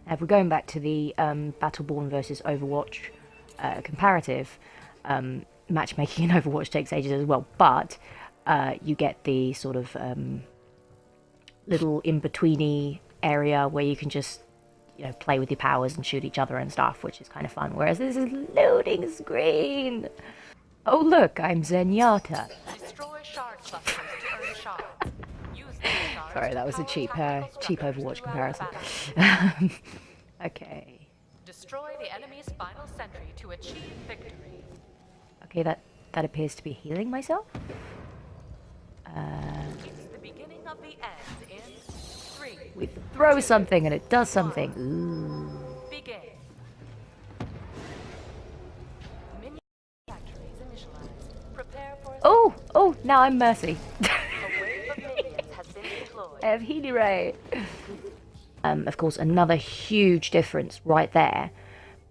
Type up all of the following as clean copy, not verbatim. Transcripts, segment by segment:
Now, if we're going back to the Battleborn versus Overwatch comparative, matchmaking in Overwatch takes ages as well, but you get the sort of little in-betweeny area where you can just, play with your powers and shoot each other and stuff, which is kind of fun. Whereas this is loading screen. Oh look, I'm Zenyatta. Destroy shard clusters to earn shards. Use these shards Sorry, to that was a power cheap tactical Overwatch structures comparison. throughout battle. Okay. Destroy the enemy's final sentry to achieve victory. Okay, that appears to be healing myself. It's the beginning of the end in 3. We throw something and it does something. Ooh. Begin. Minion factories initialized. Prepare for Oh, now I'm Mercy. a wave of minions has been deployed. I have Healy Ray. Of course, another huge difference right there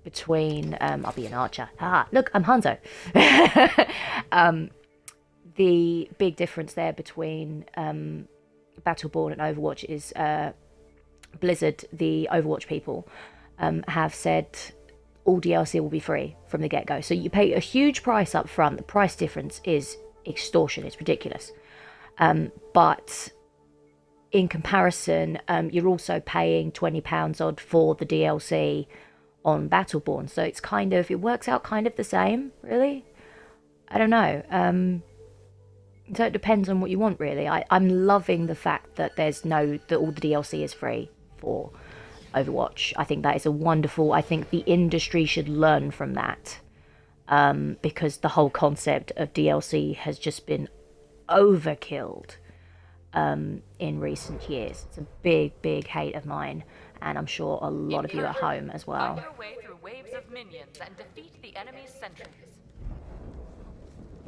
between, I'll be an archer. Ah, look, I'm Hanzo. The big difference there between Battleborn and Overwatch is Blizzard, the Overwatch people, have said all DLC will be free from the get-go. So you pay a huge price up front. The price difference is extortion. It's ridiculous. But in comparison, you're also paying £20 odd for the DLC on Battleborn. So it's it works out kind of the same, really. I don't know. So it depends on what you want, really. I'm loving the fact that that all the DLC is free for Overwatch. I think that is a wonderful. I think the industry should learn from that, because the whole concept of DLC has just been overkilled in recent years. It's a big hate of mine, and I'm sure a lot of you at home as well. Find your way through waves of minions and defeat the enemy's sentries.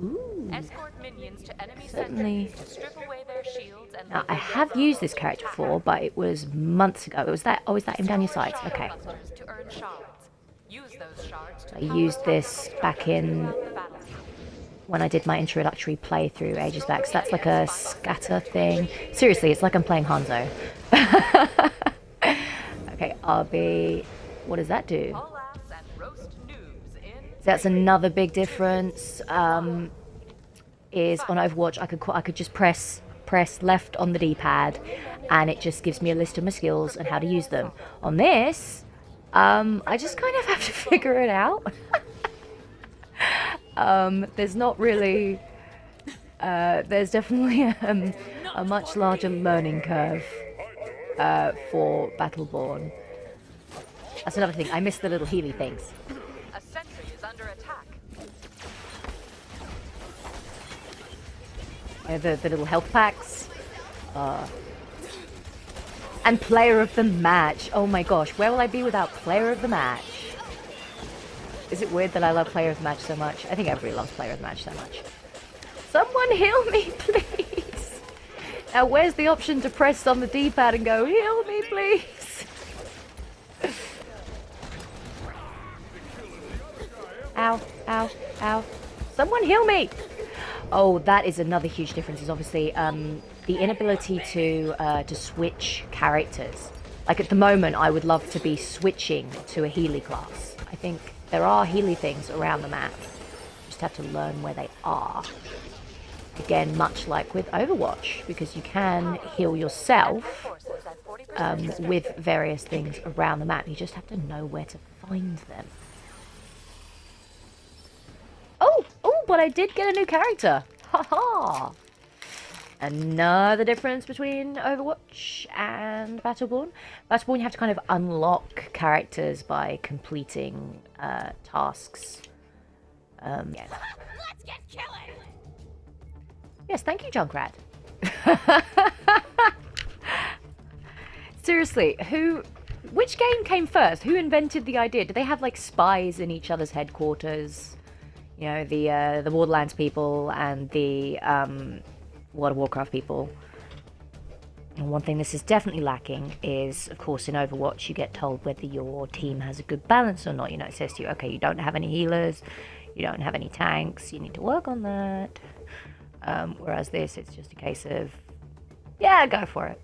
Ooh. Escort minions to enemy Certainly. sentries to strip away their shields and Now, I have used this character before, but it was months ago. Is that him down your sides? Okay. To earn shards. Use those shards to I used this back in when I did my introductory playthrough ages back. So that's like a scatter thing. Seriously, it's like I'm playing Hanzo. Okay, RB. What does that do? haul ass and roast noobs in That's another big difference. Is on Overwatch I could just press left on the D-pad, and it just gives me a list of my skills and how to use them. On this, I just kind of have to figure it out. There's not really. There's definitely a much larger learning curve for Battleborn. That's another thing. I miss the little healy things. a sentry is under attack. The little health packs. And player of the match. Oh my gosh, where will I be without player of the match? Is it weird that I love player of the match so much? I think everybody loves player of the match so much. Someone heal me, please. Now, where's the option to press on the D-pad and go, heal me, please? Ow, ow, ow. Someone heal me! Oh, that is another huge difference, is obviously the inability to switch characters. Like at the moment, I would love to be switching to a Healy class. I think there are Healy things around the map. Just have to learn where they are. Again, much like with Overwatch, because you can heal yourself with various things around the map. You just have to know where to find them. Oh, but I did get a new character. Haha. Another difference between Overwatch and Battleborn. Battleborn, you have to kind of unlock characters by completing tasks. Yeah. Let's get killing! Yes, thank you, Junkrat. Seriously, which game came first? Who invented the idea? Did they have like spies in each other's headquarters? You know, the Borderlands people and the World of Warcraft people. And one thing this is definitely lacking is, of course, in Overwatch, you get told whether your team has a good balance or not. You know, it says to you, okay, you don't have any healers, you don't have any tanks, you need to work on that. Whereas this, it's just a case of, yeah, go for it.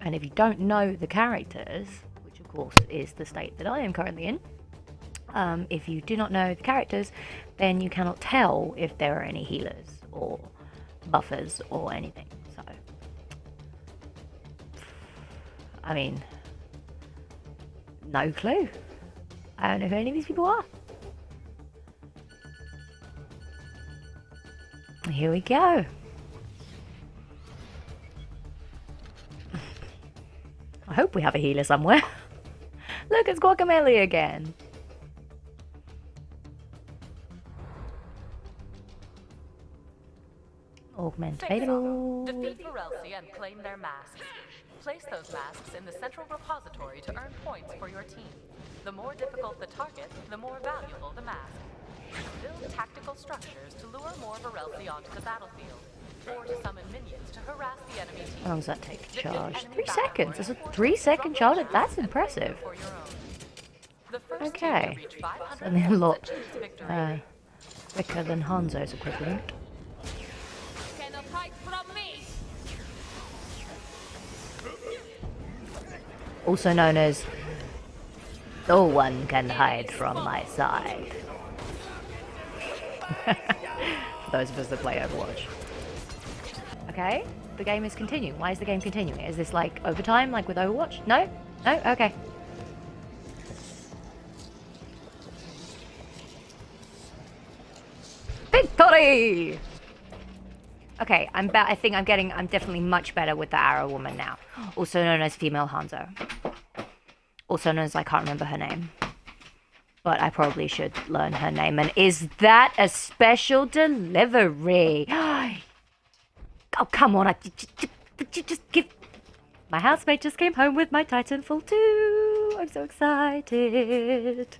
And if you don't know the characters, which of course is the state that I am currently in, if you do not know the characters, then you cannot tell if there are any healers or buffers or anything. So, I mean, no clue. I don't know who any of these people are. Here we go. I hope we have a healer somewhere. Look, it's Guacamole again. Augmentable. Defeat Illisia and claim their masks. Place those masks in the central repository to earn points for your team. The more difficult the target, the more valuable the mask. Build tactical structures to lure more Illisia onto the battlefield, or to summon minions to harass the enemy team. How long does that take to charge? 3 seconds. It's a 3-second charge. That's impressive. Okay. Certainly a lot quicker than Hanzo's equivalent. Also known as no one can hide from my side. For those of us that play Overwatch. Okay, the game is continuing. Why is the game continuing? Is this like overtime, like with Overwatch? No? No? Okay. Victory! Okay, I think I'm definitely much better with the Arrow Woman now. Also known as Female Hanzo. Also known as, I can't remember her name. But I probably should learn her name. And is that a special delivery? Oh, come on. Just give... My housemate just came home with my Titanfall 2. I'm so excited.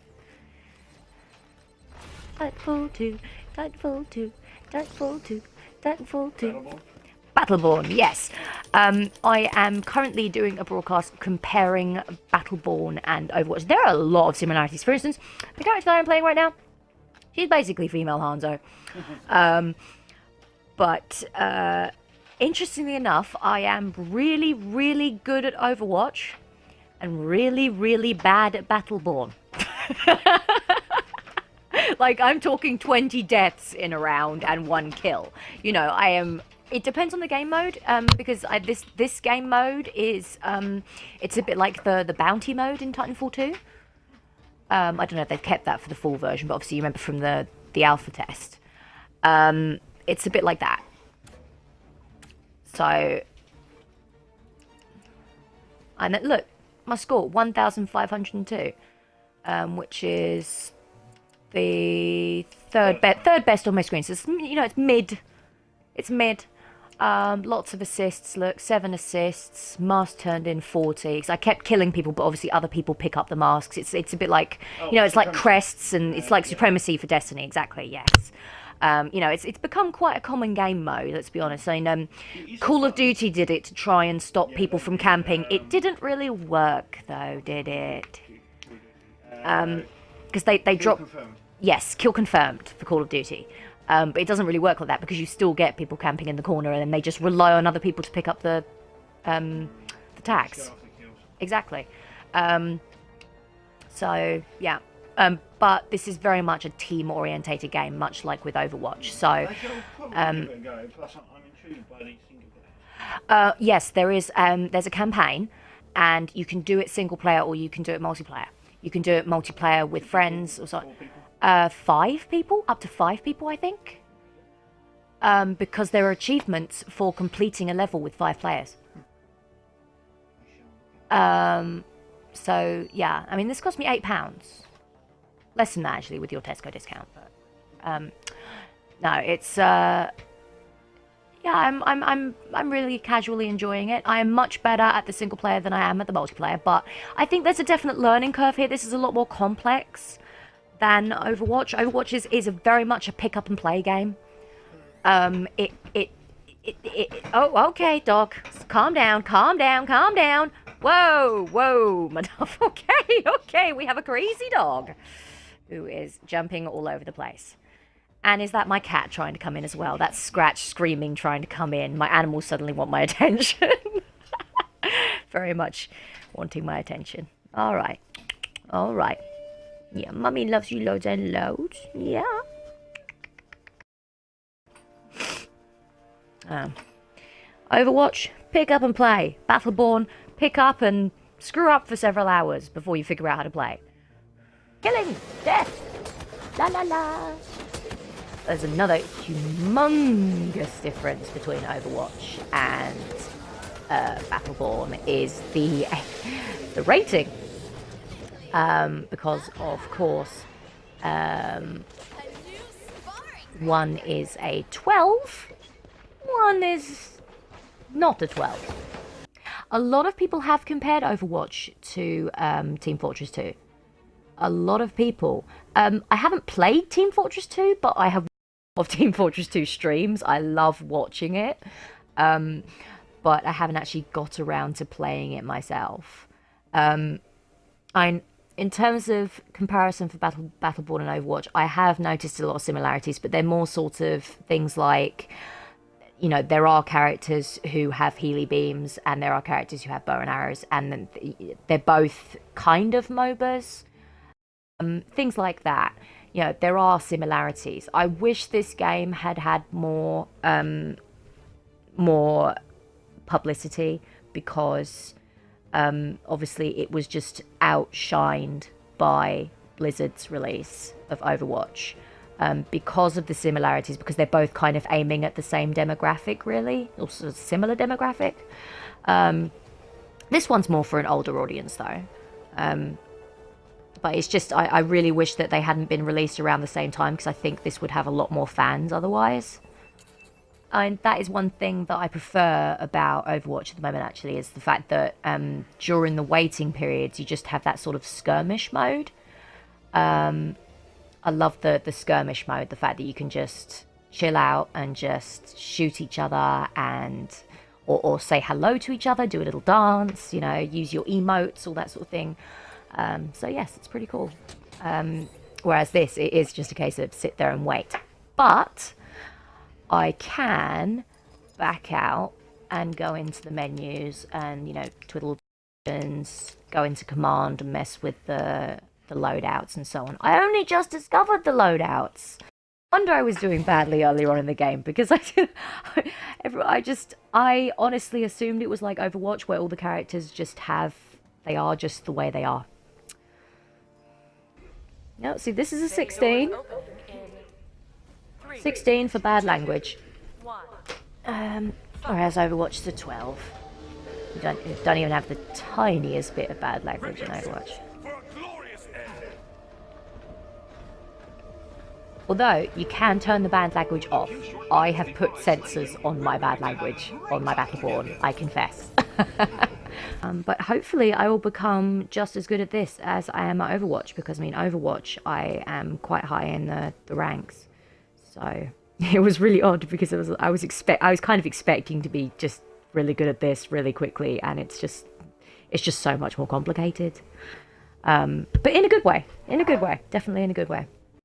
Titanfall 2, Titanfall 2, Titanfall 2, Titanfall 2. Battleborn, yes. I am currently doing a broadcast comparing Battleborn and Overwatch. There are a lot of similarities. For instance, the character that I'm playing right now, she's basically female Hanzo. But interestingly enough, I am really, really good at Overwatch and really, really bad at Battleborn. Like, I'm talking 20 deaths in a round and 1 kill. You know, I am... It depends on the game mode, because this game mode is, it's a bit like the bounty mode in Titanfall 2. I don't know if they've kept that for the full version, but obviously you remember from the alpha test. It's a bit like that. So, and look, my score, 1,502, which is the third best on my screen. So, it's, you know, it's mid. It's mid. Lots of assists, look, 7 assists, mask turned in 40, because I kept killing people, but obviously other people pick up the masks. It's a bit like, you know, it's like crests, and it's like supremacy for Destiny, exactly, yes. You know, it's become quite a common game mode, let's be honest. I mean, Call of Duty did it to try and stop people from camping. It didn't really work, though, did it? Because they dropped... Yes, kill confirmed for Call of Duty. But it doesn't really work like that, because you still get people camping in the corner, and then they just rely on other people to pick up the tags. Exactly. So, yeah. But this is very much a team-orientated game, much like with Overwatch. So, yes, there's a campaign, and you can do it single player or you can do it multiplayer. You can do it multiplayer with friends or so. 5 people, up to 5 people, I think. Because there are achievements for completing a level with 5 players. So yeah, I mean, this cost me £8. Less than that actually with your Tesco discount, but no, it's yeah, I'm really casually enjoying it. I am much better at the single player than I am at the multiplayer, but I think there's a definite learning curve here. This is a lot more complex than Overwatch. Overwatch is a very much a pick up and play game. Oh, okay, dog. Calm down. Whoa, my dog. Okay, we have a crazy dog who is jumping all over the place. And is that my cat trying to come in as well? That's Scratch screaming, trying to come in. My animals suddenly want my attention. Very much wanting my attention. All right. All right. Yeah, mummy loves you loads and loads. Yeah. Overwatch, pick up and play. Battleborn, pick up and screw up for several hours before you figure out how to play. Killing, death, la la la. There's another humongous difference between Overwatch and Battleborn is the rating. Because of course, one is a 12, one is not a 12. A lot of people have compared Overwatch to Team Fortress 2. A lot of people. I haven't played Team Fortress 2, but I have of Team Fortress 2 streams. I love watching it. But I haven't actually got around to playing it myself. In terms of comparison for Battleborn and Overwatch, I have noticed a lot of similarities, but they're more sort of things like, you know, there are characters who have Healy beams and there are characters who have bow and arrows, and they're both kind of MOBAs. Things like that. You know, there are similarities. I wish this game had had more publicity, because obviously it was just outshined by Blizzard's release of Overwatch. Because of the similarities, because they're both kind of aiming at the same demographic, really, or sort of similar demographic. This one's more for an older audience, though. But it's just, I really wish that they hadn't been released around the same time, because I think this would have a lot more fans otherwise. And that is one thing that I prefer about Overwatch at the moment, actually, is the fact that during the waiting periods, you just have that sort of skirmish mode. I love the skirmish mode, the fact that you can just chill out and just shoot each other and or say hello to each other, do a little dance, you know, use your emotes, all that sort of thing. So yes, it's pretty cool. Whereas this, it is just a case of sit there and wait. But I can back out and go into the menus and, you know, twiddle buttons, go into command and mess with the loadouts and so on. I only just discovered the loadouts. I wonder I was doing badly earlier on in the game, because I honestly assumed it was like Overwatch, where all the characters they are just the way they are. No, see, this is a 16. 16 for bad language. Whereas Overwatch is a 12. You don't even have the tiniest bit of bad language in Overwatch. Although, you can turn the bad language off. I have put censors on my bad language, on my Battleborn, I confess. But hopefully I will become just as good at this as I am at Overwatch, because, I mean, Overwatch, I am quite high in the ranks. So, it was really odd, because I was kind of expecting to be just really good at this really quickly, and it's just so much more complicated. But in a good way. Definitely in a good way.